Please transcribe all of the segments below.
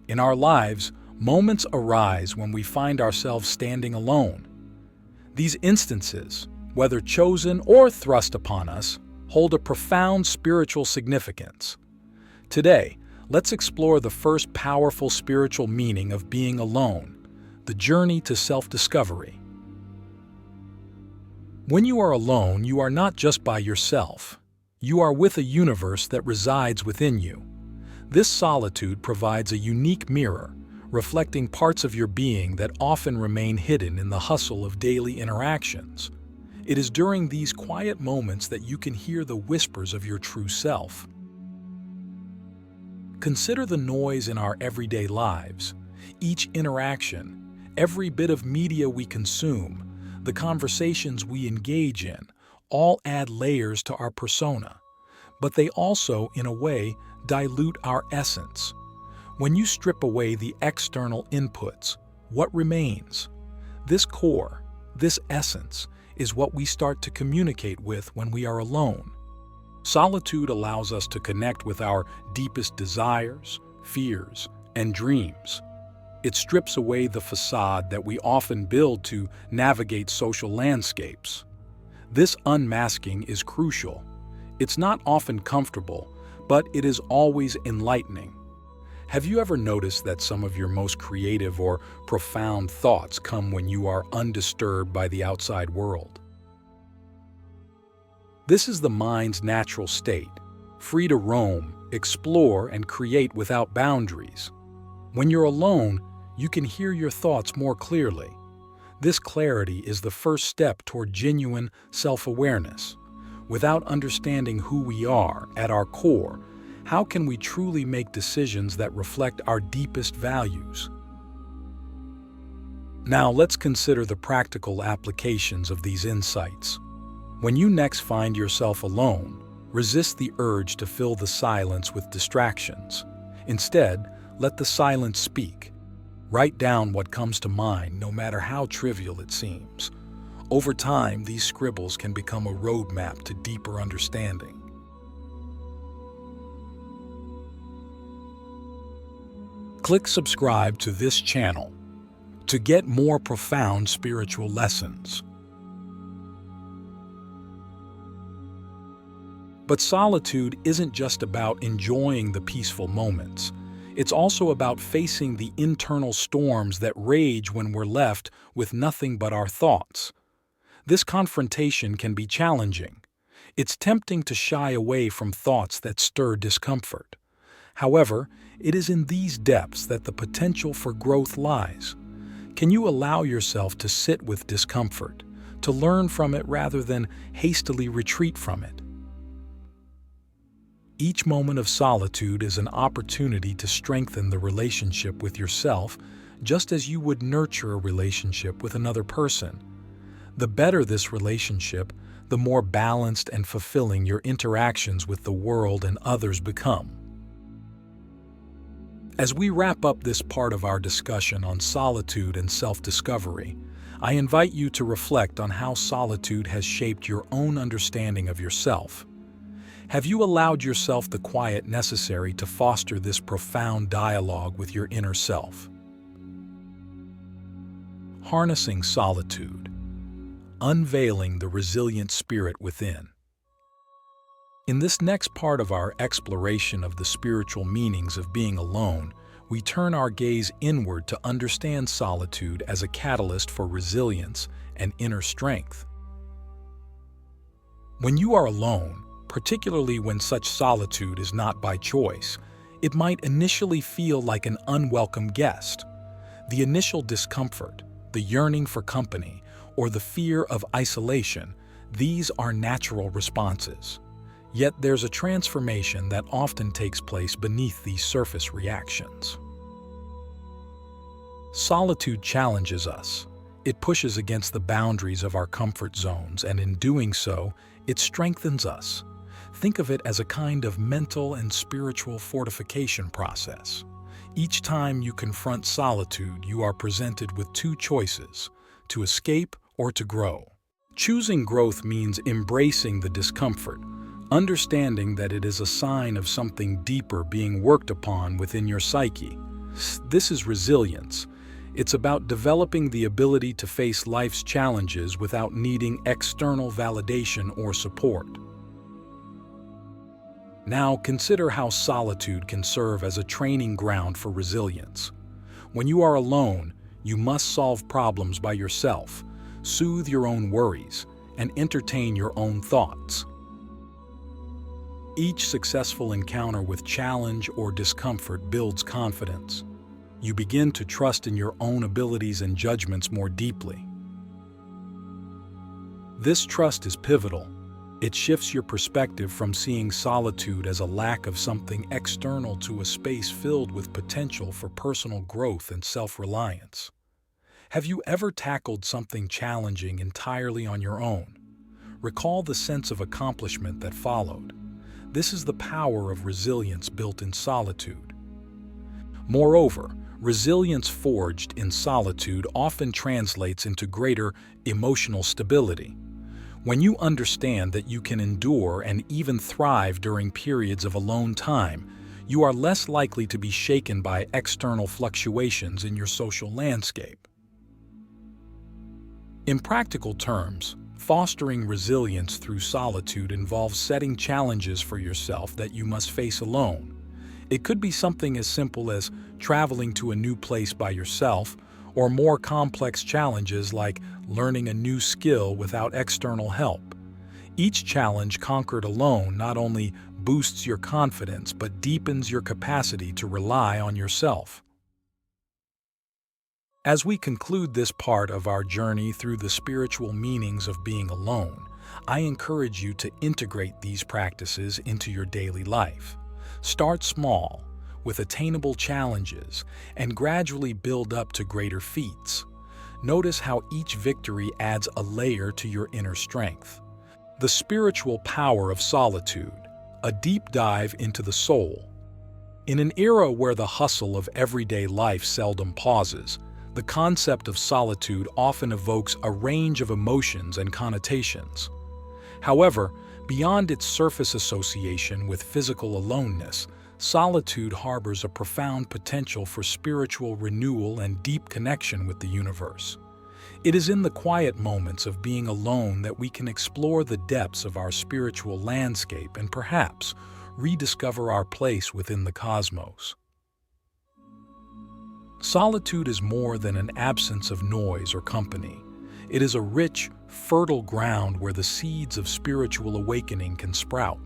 In our lives, moments arise when we find ourselves standing alone. These instances, whether chosen or thrust upon us, hold a profound spiritual significance. Today, let's explore the first powerful spiritual meaning of being alone, the journey to self-discovery. When you are alone, you are not just by yourself. You are with a universe that resides within you. This solitude provides a unique mirror, reflecting parts of your being that often remain hidden in the hustle of daily interactions. It is during these quiet moments that you can hear the whispers of your true self. Consider the noise in our everyday lives. Each interaction, every bit of media we consume, the conversations we engage in, all add layers to our persona. But they also, in a way, dilute our essence. When you strip away the external inputs, what remains? This core, this essence, is what we start to communicate with when we are alone. Solitude allows us to connect with our deepest desires, fears, and dreams. It strips away the facade that we often build to navigate social landscapes. This unmasking is crucial. It's not often comfortable, but it is always enlightening. Have you ever noticed that some of your most creative or profound thoughts come when you are undisturbed by the outside world? This is the mind's natural state, free to roam, explore, and create without boundaries. When you're alone, you can hear your thoughts more clearly. This clarity is the first step toward genuine self-awareness. Without understanding who we are at our core, how can we truly make decisions that reflect our deepest values? Now let's consider the practical applications of these insights. When you next find yourself alone, resist the urge to fill the silence with distractions. Instead, let the silence speak. Write down what comes to mind, no matter how trivial it seems. Over time, these scribbles can become a roadmap to deeper understanding. Click subscribe to this channel to get more profound spiritual lessons. But solitude isn't just about enjoying the peaceful moments. It's also about facing the internal storms that rage when we're left with nothing but our thoughts. This confrontation can be challenging. It's tempting to shy away from thoughts that stir discomfort. However, it is in these depths that the potential for growth lies. Can you allow yourself to sit with discomfort, to learn from it rather than hastily retreat from it? Each moment of solitude is an opportunity to strengthen the relationship with yourself, just as you would nurture a relationship with another person. The better this relationship, the more balanced and fulfilling your interactions with the world and others become. As we wrap up this part of our discussion on solitude and self-discovery, I invite you to reflect on how solitude has shaped your own understanding of yourself. Have you allowed yourself the quiet necessary to foster this profound dialogue with your inner self? Harnessing solitude, unveiling the resilient spirit within. In this next part of our exploration of the spiritual meanings of being alone, we turn our gaze inward to understand solitude as a catalyst for resilience and inner strength. When you are alone, particularly when such solitude is not by choice, it might initially feel like an unwelcome guest. The initial discomfort, the yearning for company, or the fear of isolation, these are natural responses. Yet there's a transformation that often takes place beneath these surface reactions. Solitude challenges us. It pushes against the boundaries of our comfort zones, and in doing so, it strengthens us. Think of it as a kind of mental and spiritual fortification process. Each time you confront solitude, you are presented with two choices: to escape or to grow. Choosing growth means embracing the discomfort, understanding that it is a sign of something deeper being worked upon within your psyche. This is resilience. It's about developing the ability to face life's challenges without needing external validation or support. Now, consider how solitude can serve as a training ground for resilience. When you are alone, you must solve problems by yourself, soothe your own worries, and entertain your own thoughts. Each successful encounter with challenge or discomfort builds confidence. You begin to trust in your own abilities and judgments more deeply. This trust is pivotal. It shifts your perspective from seeing solitude as a lack of something external to a space filled with potential for personal growth and self-reliance. Have you ever tackled something challenging entirely on your own? Recall the sense of accomplishment that followed. This is the power of resilience built in solitude. Moreover, resilience forged in solitude often translates into greater emotional stability. When you understand that you can endure and even thrive during periods of alone time, you are less likely to be shaken by external fluctuations in your social landscape. In practical terms, fostering resilience through solitude involves setting challenges for yourself that you must face alone. It could be something as simple as traveling to a new place by yourself, or more complex challenges like learning a new skill without external help. Each challenge conquered alone not only boosts your confidence but deepens your capacity to rely on yourself. As we conclude this part of our journey through the spiritual meanings of being alone, I encourage you to integrate these practices into your daily life. Start small, with attainable challenges, and gradually build up to greater feats. Notice how each victory adds a layer to your inner strength. The spiritual power of solitude, a deep dive into the soul. In an era where the hustle of everyday life seldom pauses, the concept of solitude often evokes a range of emotions and connotations. However, beyond its surface association with physical aloneness, solitude harbors a profound potential for spiritual renewal and deep connection with the universe. It is in the quiet moments of being alone that we can explore the depths of our spiritual landscape and perhaps rediscover our place within the cosmos. Solitude is more than an absence of noise or company. It is a rich, fertile ground where the seeds of spiritual awakening can sprout.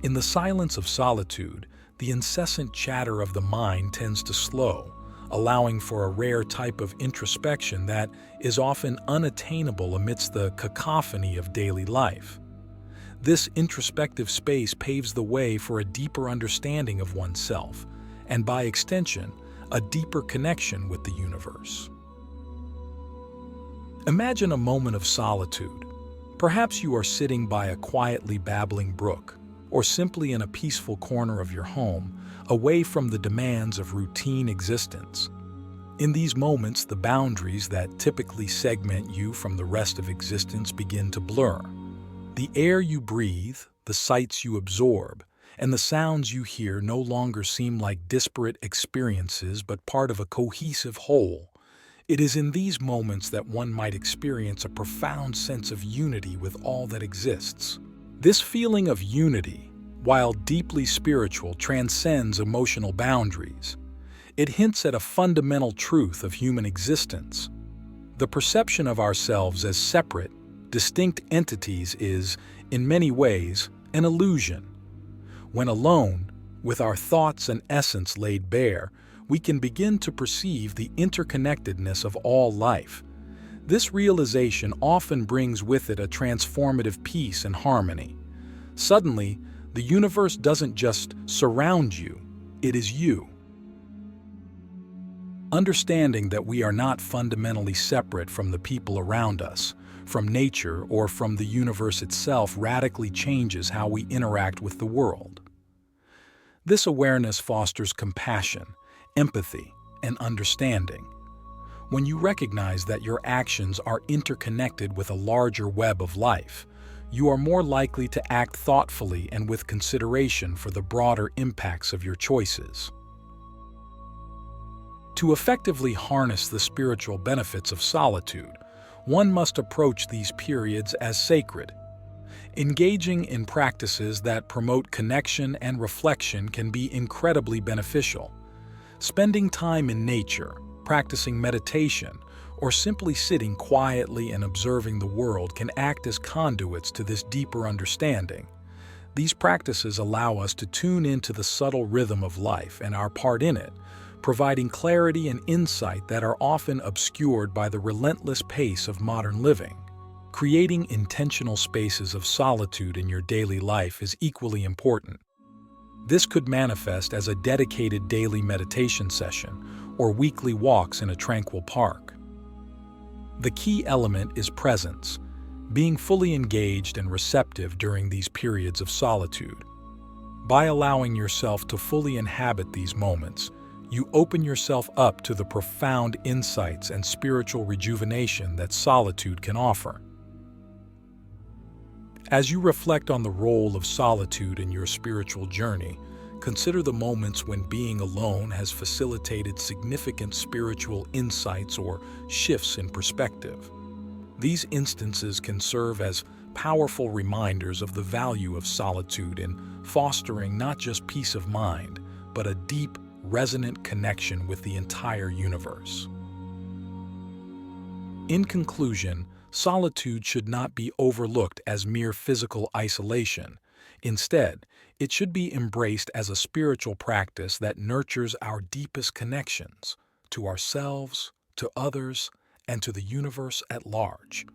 In the silence of solitude, the incessant chatter of the mind tends to slow, allowing for a rare type of introspection that is often unattainable amidst the cacophony of daily life. This introspective space paves the way for a deeper understanding of oneself, and by extension, a deeper connection with the universe. Imagine a moment of solitude. Perhaps you are sitting by a quietly babbling brook, or simply in a peaceful corner of your home, away from the demands of routine existence. In these moments, the boundaries that typically segment you from the rest of existence begin to blur. The air you breathe, the sights you absorb, and the sounds you hear no longer seem like disparate experiences but part of a cohesive whole. It is in these moments that one might experience a profound sense of unity with all that exists. This feeling of unity, while deeply spiritual, transcends emotional boundaries. It hints at a fundamental truth of human existence. The perception of ourselves as separate, distinct entities is, in many ways, an illusion. When alone, with our thoughts and essence laid bare, we can begin to perceive the interconnectedness of all life. This realization often brings with it a transformative peace and harmony. Suddenly, the universe doesn't just surround you, it is you. Understanding that we are not fundamentally separate from the people around us, from nature, or from the universe itself radically changes how we interact with the world. This awareness fosters compassion, empathy, and understanding. When you recognize that your actions are interconnected with a larger web of life, you are more likely to act thoughtfully and with consideration for the broader impacts of your choices. To effectively harness the spiritual benefits of solitude, one must approach these periods as sacred. Engaging in practices that promote connection and reflection can be incredibly beneficial. Spending time in nature, practicing meditation, or simply sitting quietly and observing the world can act as conduits to this deeper understanding. These practices allow us to tune into the subtle rhythm of life and our part in it, providing clarity and insight that are often obscured by the relentless pace of modern living. Creating intentional spaces of solitude in your daily life is equally important. This could manifest as a dedicated daily meditation session or weekly walks in a tranquil park. The key element is presence, being fully engaged and receptive during these periods of solitude. By allowing yourself to fully inhabit these moments, you open yourself up to the profound insights and spiritual rejuvenation that solitude can offer. As you reflect on the role of solitude in your spiritual journey, consider the moments when being alone has facilitated significant spiritual insights or shifts in perspective. These instances can serve as powerful reminders of the value of solitude in fostering not just peace of mind, but a deep, resonant connection with the entire universe. In conclusion, solitude should not be overlooked as mere physical isolation. Instead, it should be embraced as a spiritual practice that nurtures our deepest connections to ourselves, to others, and to the universe at large.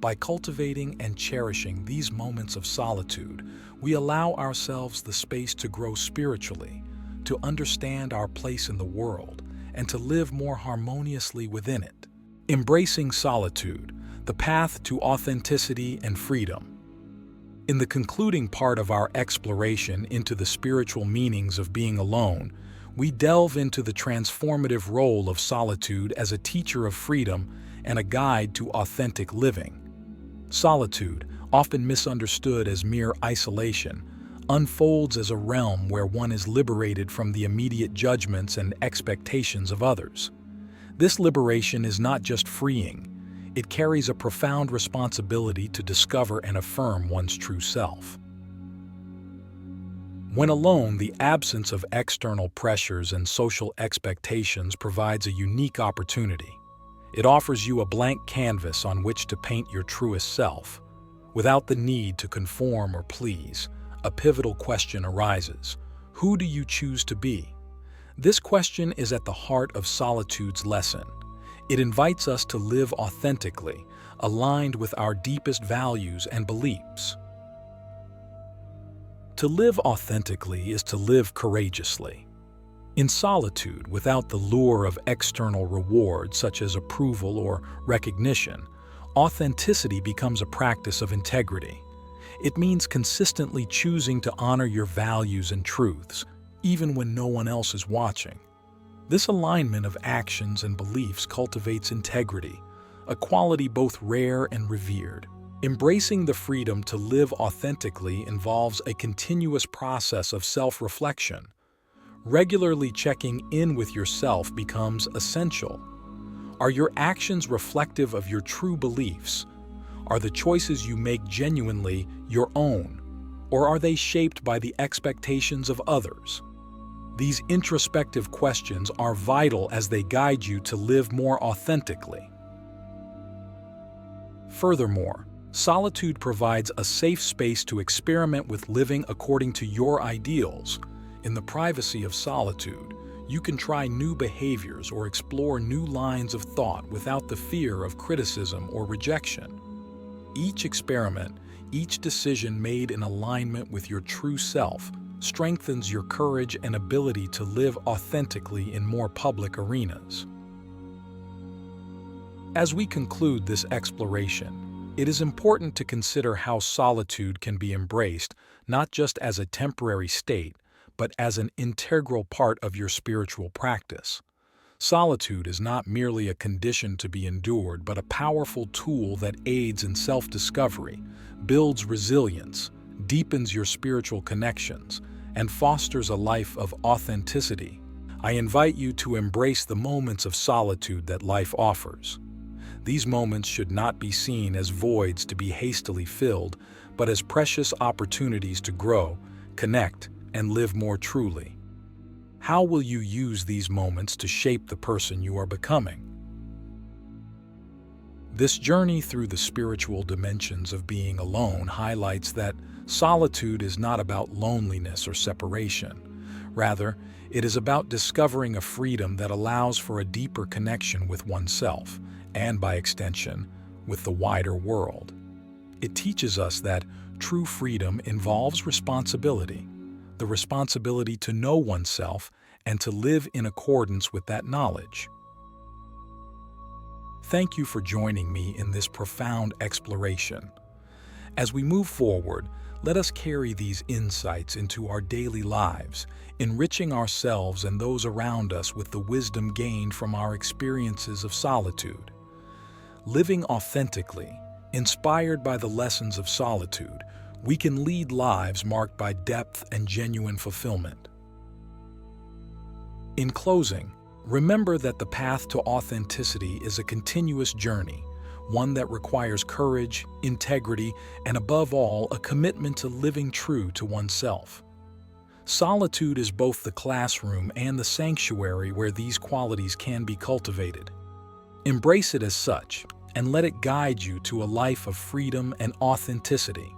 By cultivating and cherishing these moments of solitude, we allow ourselves the space to grow spiritually, to understand our place in the world, and to live more harmoniously within it. Embracing solitude, the path to authenticity and freedom. In the concluding part of our exploration into the spiritual meanings of being alone, we delve into the transformative role of solitude as a teacher of freedom and a guide to authentic living. Solitude, often misunderstood as mere isolation, unfolds as a realm where one is liberated from the immediate judgments and expectations of others. This liberation is not just freeing, it carries a profound responsibility to discover and affirm one's true self. When alone, the absence of external pressures and social expectations provides a unique opportunity. It offers you a blank canvas on which to paint your truest self. Without the need to conform or please, a pivotal question arises. Who do you choose to be? This question is at the heart of solitude's lesson. It invites us to live authentically, aligned with our deepest values and beliefs. To live authentically is to live courageously. In solitude, without the lure of external rewards such as approval or recognition, authenticity becomes a practice of integrity. It means consistently choosing to honor your values and truths, even when no one else is watching. This alignment of actions and beliefs cultivates integrity, a quality both rare and revered. Embracing the freedom to live authentically involves a continuous process of self-reflection. Regularly checking in with yourself becomes essential. Are your actions reflective of your true beliefs? Are the choices you make genuinely your own, or are they shaped by the expectations of others? These introspective questions are vital as they guide you to live more authentically. Furthermore, solitude provides a safe space to experiment with living according to your ideals. In the privacy of solitude, you can try new behaviors or explore new lines of thought without the fear of criticism or rejection. Each experiment, each decision made in alignment with your true self, strengthens your courage and ability to live authentically in more public arenas. As we conclude this exploration, it is important to consider how solitude can be embraced not just as a temporary state, but as an integral part of your spiritual practice. Solitude is not merely a condition to be endured, but a powerful tool that aids in self-discovery, builds resilience, deepens your spiritual connections, and fosters a life of authenticity. I invite you to embrace the moments of solitude that life offers. These moments should not be seen as voids to be hastily filled, but as precious opportunities to grow, connect, and live more truly. How will you use these moments to shape the person you are becoming? This journey through the spiritual dimensions of being alone highlights that solitude is not about loneliness or separation. Rather, it is about discovering a freedom that allows for a deeper connection with oneself, and by extension, with the wider world. It teaches us that true freedom involves responsibility, the responsibility to know oneself and to live in accordance with that knowledge. Thank you for joining me in this profound exploration. As we move forward, let us carry these insights into our daily lives, enriching ourselves and those around us with the wisdom gained from our experiences of solitude. Living authentically, inspired by the lessons of solitude, we can lead lives marked by depth and genuine fulfillment. In closing, remember that the path to authenticity is a continuous journey, one that requires courage, integrity, and above all, a commitment to living true to oneself. Solitude is both the classroom and the sanctuary where these qualities can be cultivated. Embrace it as such, and let it guide you to a life of freedom and authenticity.